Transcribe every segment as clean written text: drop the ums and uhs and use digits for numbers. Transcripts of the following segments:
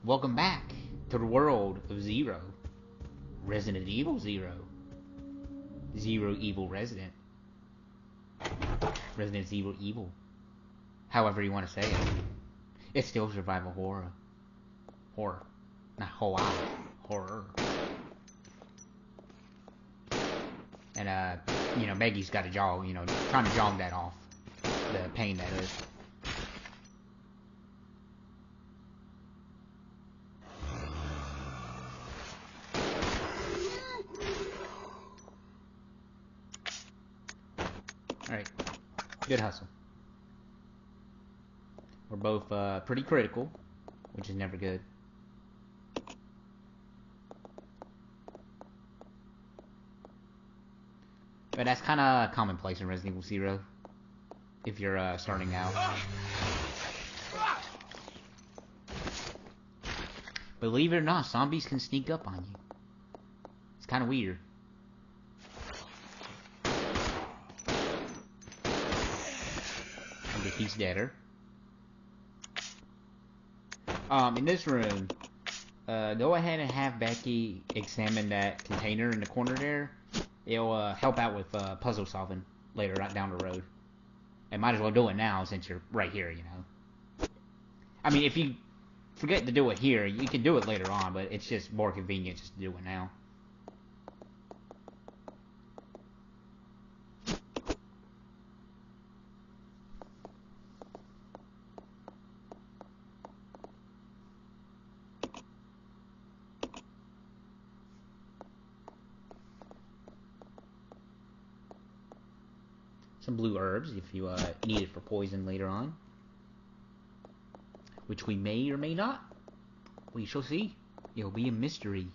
Welcome back to the world of Zero. Resident Evil Zero. Zero Evil Resident. Resident Evil Evil. However you want to say it. It's still survival horror. Horror. Not horror. Horror. And, Maggie's got a jog, trying to jog that off. The pain that is. Alright. Good hustle. We're both pretty critical, which is never good. But that's kind of commonplace in Resident Evil Zero. If you're starting out. Believe it or not, zombies can sneak up on you. It's kind of weird. Okay, he's deader. In this room, go ahead and have Becky examine that container in the corner there. It'll help out with puzzle solving later right down the road. And might as well do it now since you're right here, I mean, if you forget to do it here, you can do it later on, but it's just more convenient just to do it now. Some blue herbs if you need it for poison later on. Which we may or may not. We shall see. It'll be a mystery.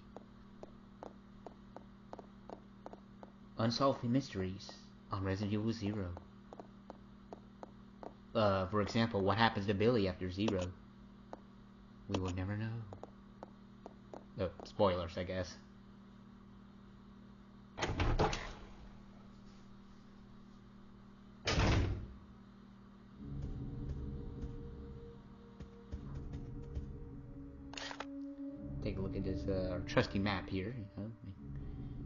Unsolved mysteries on Resident Evil Zero. For example, what happens to Billy after Zero? We will never know. Oh, spoilers, I guess. Take a look at this trusty map here.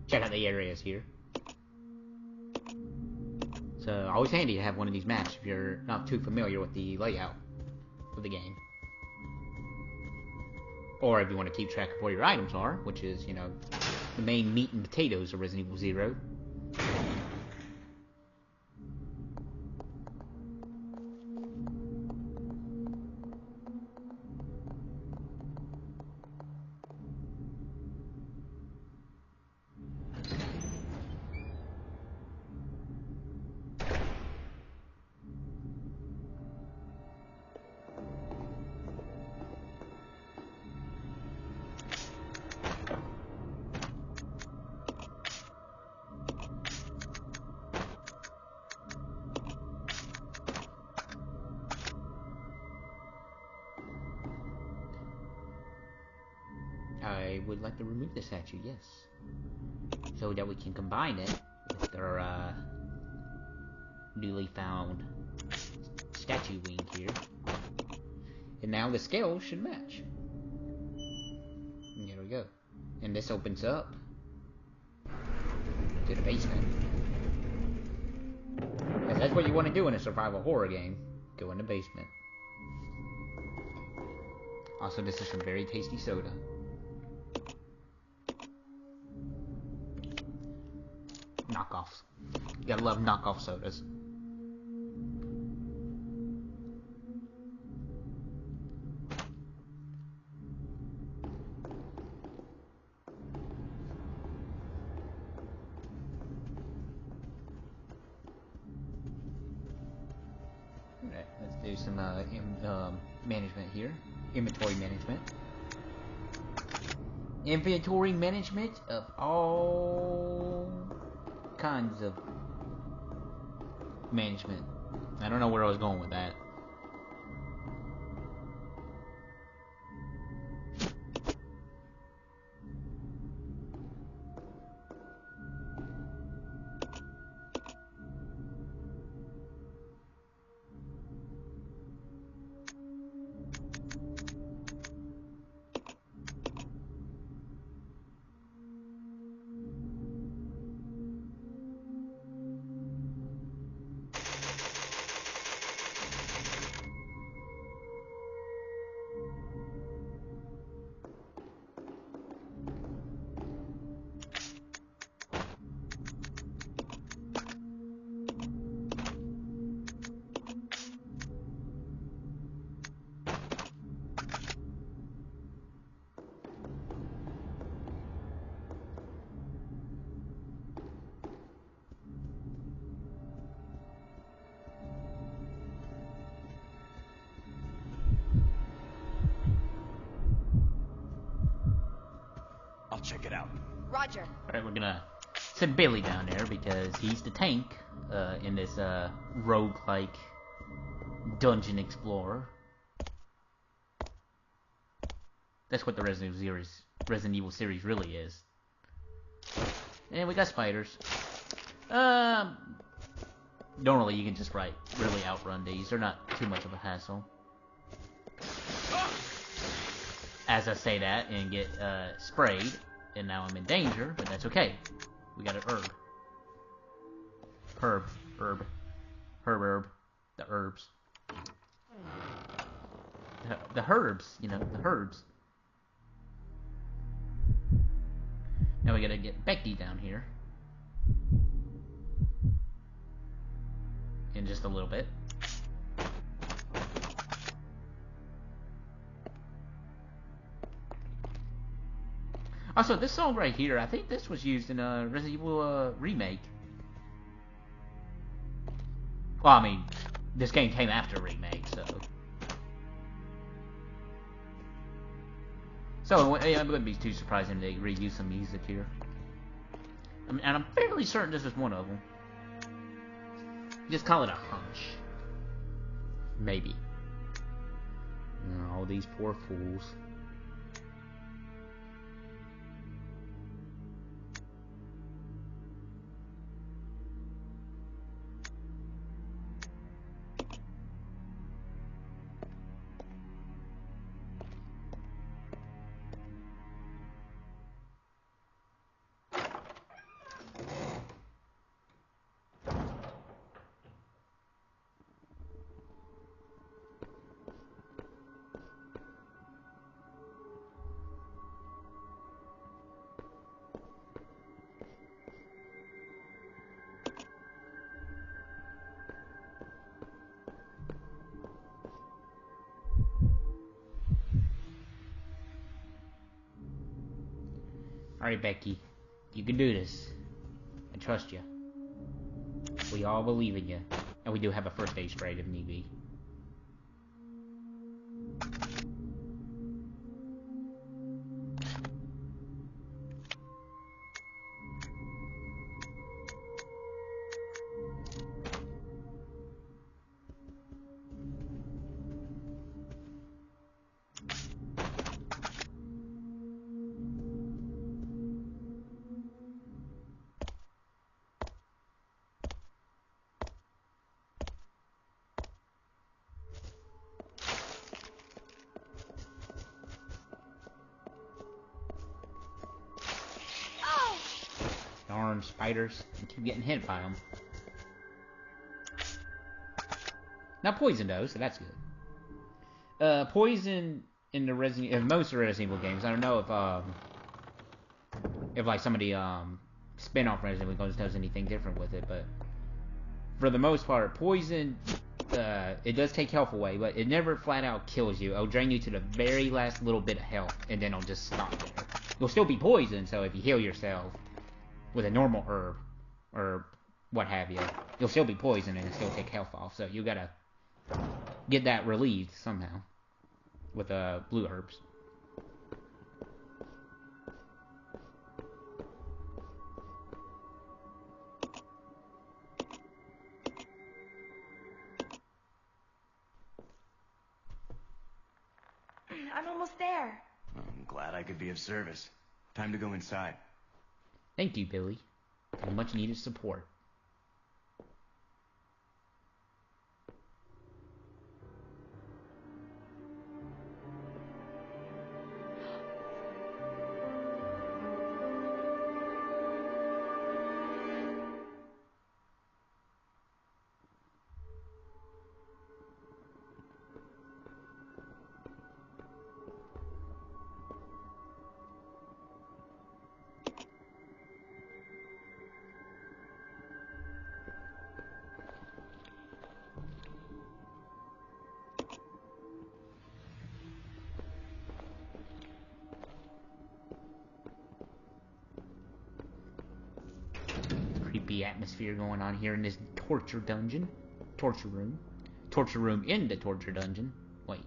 Check out the areas here. It's always handy to have one of these maps if you're not too familiar with the layout of the game. Or if you want to keep track of where your items are, which is, the main meat and potatoes of Resident Evil Zero. I would like to remove the statue, yes. So that we can combine it with our newly found statue wing here. And now the scale should match. And there we go. And this opens up to the basement. Because that's what you want to do in a survival horror game. Go in the basement. Also, this is some very tasty soda. Knockoffs. You gotta love knockoff sodas. Alright, let's do some management here. Inventory management. Inventory management of all kinds of management. I don't know where I was going with that. check it out. Roger. Alright, we're gonna send Billy down there because he's the tank in this roguelike dungeon explorer. That's what the Resident Evil series really is. And we got spiders. Normally you can just really outrun these. They're not too much of a hassle. As I say that and get sprayed, and now I'm in danger, but that's okay. We got an herb. Herb. The herbs. The herbs, you know, the herbs. Now we gotta get Becky down here. In just a little bit. Also, this song right here, I think this was used in a Resident Evil remake. Well, I mean, this game came after remake, so... So, I wouldn't be too surprising they reuse some music here. I mean, and I'm fairly certain this is one of them. Just call it a hunch. Maybe. Oh, these poor fools. Alright, Becky. You can do this. I trust you. We all believe in you. And we do have a first aid spray if need be. Darn spiders. I keep getting hit by them. Not poison though, so that's good. Poison in the most Resident Evil games. I don't know if like some of the spin-off Resident Evil games does anything different with it, but for the most part, poison it does take health away, but it never flat out kills you. It'll drain you to the very last little bit of health, and then it'll just stop there. You'll still be poisoned, so if you heal yourself with a normal herb or what have you, you'll still be poisoned and still take health off. So you gotta get that relieved somehow with blue herbs. I'm almost there. I'm glad I could be of service. Time to go inside. Thank you, Billy, for much needed support. Creepy atmosphere going on here in this torture dungeon. Torture room. Torture room in the torture dungeon. Wait.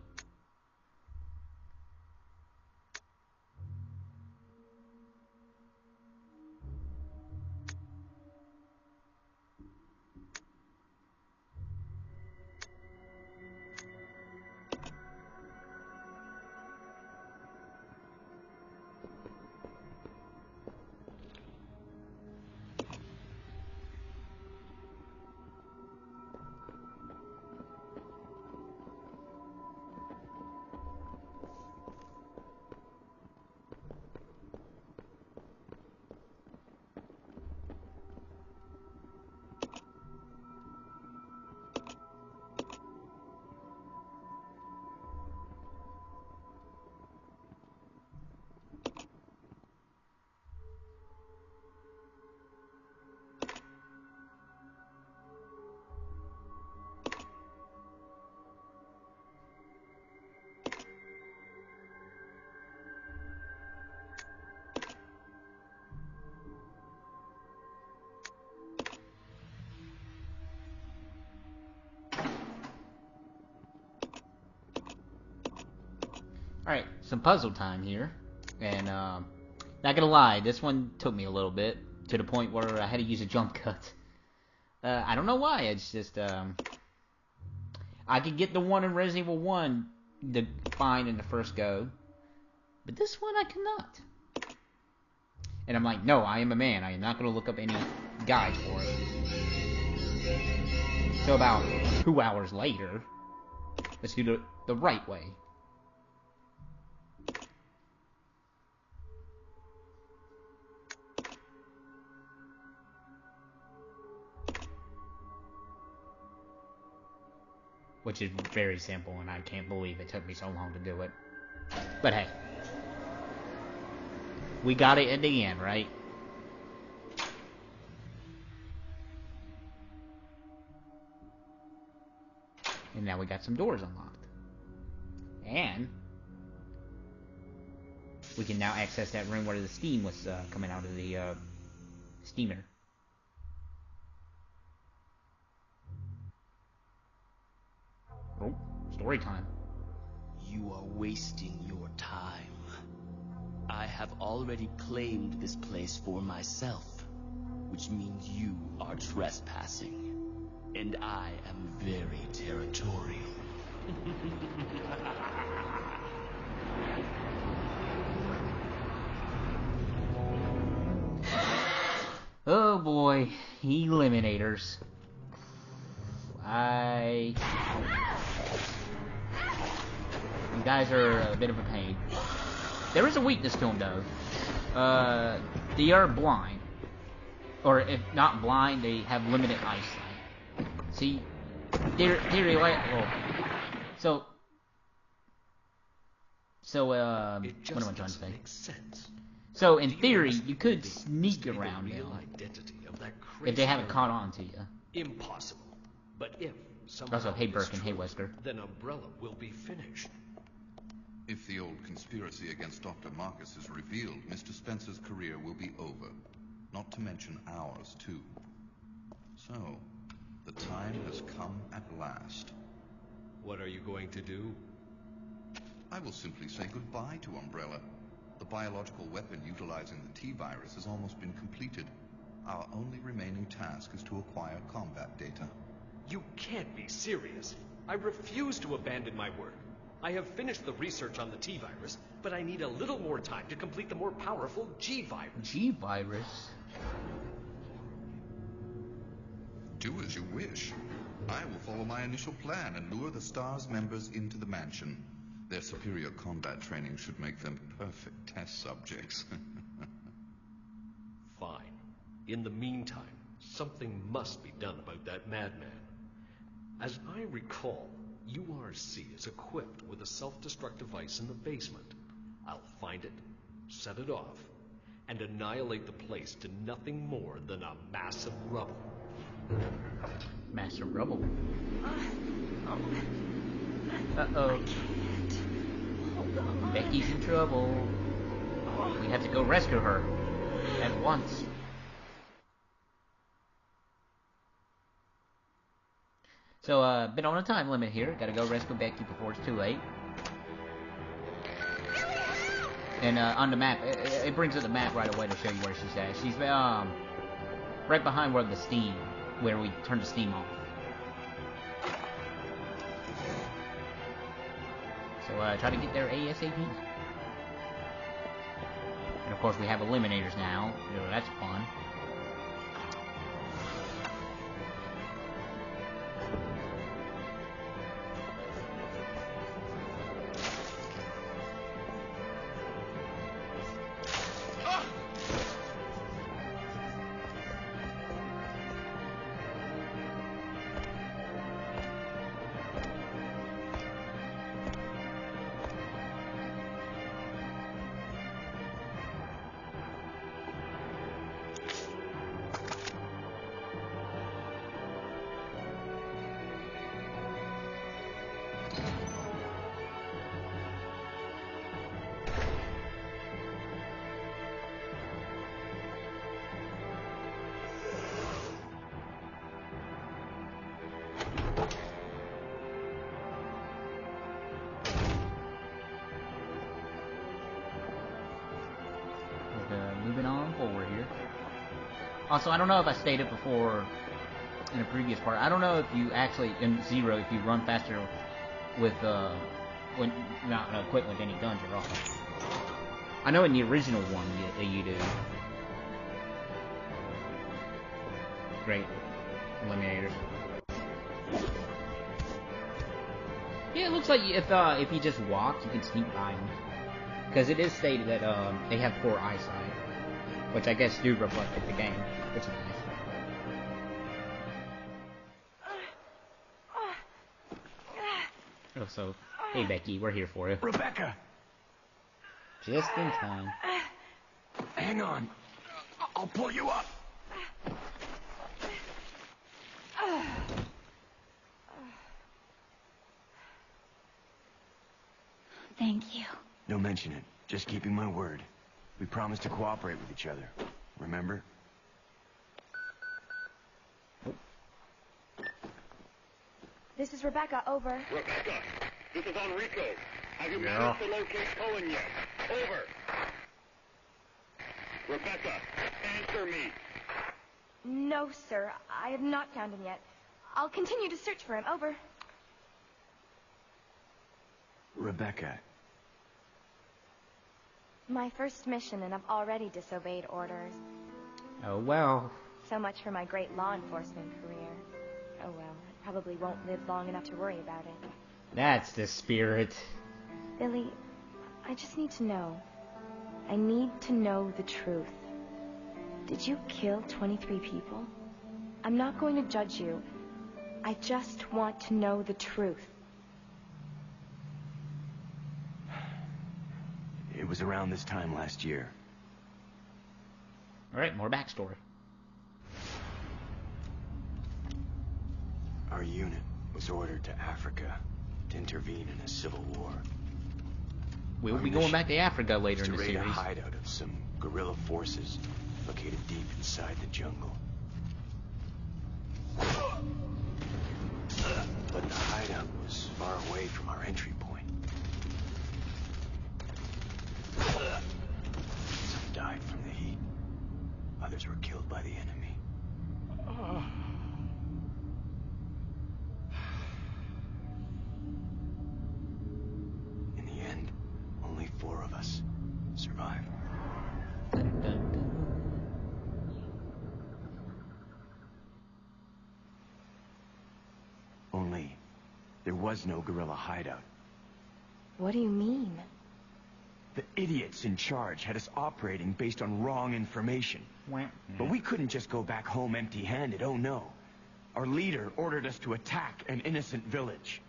some puzzle time here, and not gonna lie, this one took me a little bit to the point where I had to use a jump cut. I don't know why. It's just I could get the one in Resident Evil 1 fine in the first go, but this one I cannot. And I'm like, no, I am a man. I am not gonna look up any guides for it. So about 2 hours later, let's do the right way. Which is very simple, and I can't believe it took me so long to do it. But hey. We got it in the end, right? And now we got some doors unlocked. And we can now access that room where the steam was coming out of the steamer. Oh, story time. You are wasting your time. I have already claimed this place for myself, which means you are trespassing. And I am very territorial. Oh boy, Eliminators. You guys are a bit of a pain. There is a weakness to them though. They are blind. Or if not blind, they have limited eyesight. See, they're like, well, so what am I trying to say? So in theory, you could sneak around them if they haven't caught on to you. Impossible. But if somehow Also, hey it is Birkin, hey true, Wesker. then Umbrella will be finished. If the old conspiracy against Dr. Marcus is revealed, Mr. Spencer's career will be over. Not to mention ours, too. So, the time has come at last. What are you going to do? I will simply say goodbye to Umbrella. The biological weapon utilizing the T-virus has almost been completed. Our only remaining task is to acquire combat data. You can't be serious. I refuse to abandon my work. I have finished the research on the T-virus, but I need a little more time to complete the more powerful G-virus. G-virus? Do as you wish. I will follow my initial plan and lure the STARS members into the mansion. Their superior combat training should make them perfect test subjects. Fine. In the meantime, something must be done about that madman. As I recall, URC is equipped with a self-destruct device in the basement. I'll find it, set it off, and annihilate the place to nothing more than a mass of rubble. Mass of rubble. Uh-oh. Becky's in trouble. We have to go rescue her. At once. So, been on a time limit here. Gotta go rescue Becky before it's too late. And, on the map, it brings up the map right away to show you where she's at. She's, right behind where the steam, where we turn the steam off. So, try to get there ASAP. And of course we have eliminators now. So that's fun. while we're here. Also, I don't know if I stated before in a previous part. I don't know if you actually in Zero if you run faster with when not equipped with any guns at all. I know in the original one you do. Great eliminators. Yeah, it looks like if you just walk, you can sneak by them. Because it is stated that they have poor eyesight, which I guess do reflect the game, which is nice. Oh, so, hey Becky, we're here for you. Rebecca! Just in time. Hang on. I'll pull you up. Thank you. Don't mention it. Just keeping my word. We promised to cooperate with each other. Remember? This is Rebecca, over. Rebecca, this is Enrico. Have you managed to locate Cohen yet? Over. Rebecca, answer me. No, sir. I have not found him yet. I'll continue to search for him, over. Rebecca. My first mission, and I've already disobeyed orders. Oh well. So much for my great law enforcement career. Oh well, I probably won't live long enough to worry about it. That's the spirit. Billy, I just need to know. I need to know the truth. Did you kill 23 people? I'm not going to judge you. I just want to know the truth. It was around this time last year. Alright, more backstory. Our unit was ordered to Africa to intervene in a civil war. We'll Our be going mission back to Africa later was in to the raid a series. hideout of some guerrilla forces located deep inside the jungle. But the hideout was far away from our entry point. Some died from the heat. Others were killed by the enemy. In the end, only 4 of us survived. Dun, dun, dun. Only there was no guerrilla hideout. What do you mean? The idiots in charge had us operating based on wrong information. But we couldn't just go back home empty-handed, oh no. Our leader ordered us to attack an innocent village.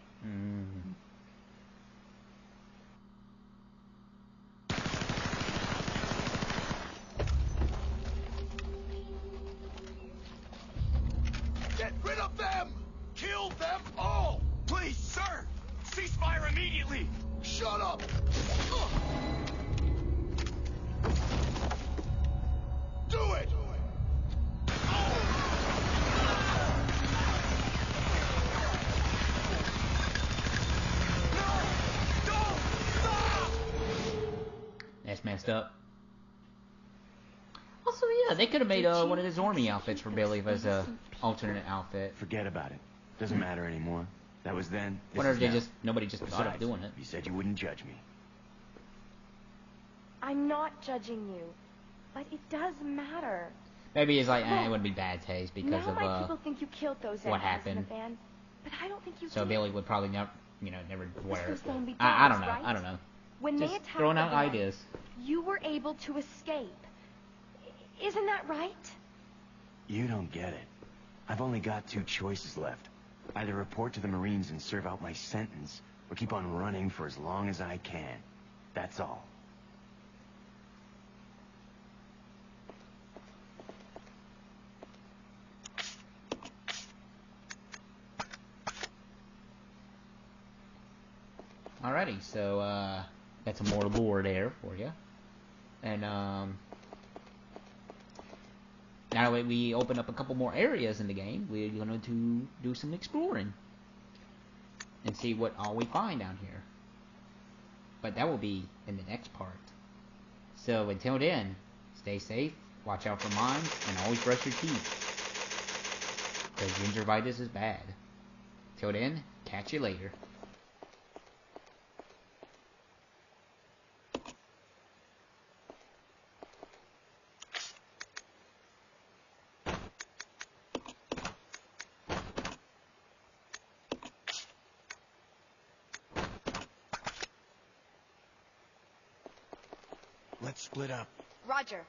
Get rid of them! Kill them all! Please, sir! Ceasefire immediately! Shut up! Do it! That's messed up. Also, yeah, they could have made one of his army outfits for Billy as a alternate outfit. Forget about it. Doesn't matter anymore. That was then. This Wonder is if they now. nobody just thought of Besides, doing it. you said you wouldn't judge me. I'm not judging you. But it does matter. Maybe it's like, it would be bad taste because now my of people think you killed those what enemies in happened. the van. But I don't think you so did. Billy would probably never wear it. was zombie I don't dogs, know. right? I don't know. When Just they attacked throwing the out van, ideas. you were able to escape. Isn't that right? You don't get it. I've only got 2 choices left. Either report to the Marines and serve out my sentence, or keep on running for as long as I can. That's all. Alrighty, so that's some more lore there for you. And now that we open up a couple more areas in the game, we're going to do some exploring and see what all we find down here. But that will be in the next part. So until then, stay safe, Watch out for mines, and always brush your teeth. Because gingivitis is bad. Till then, catch you later. Let's split up. Roger.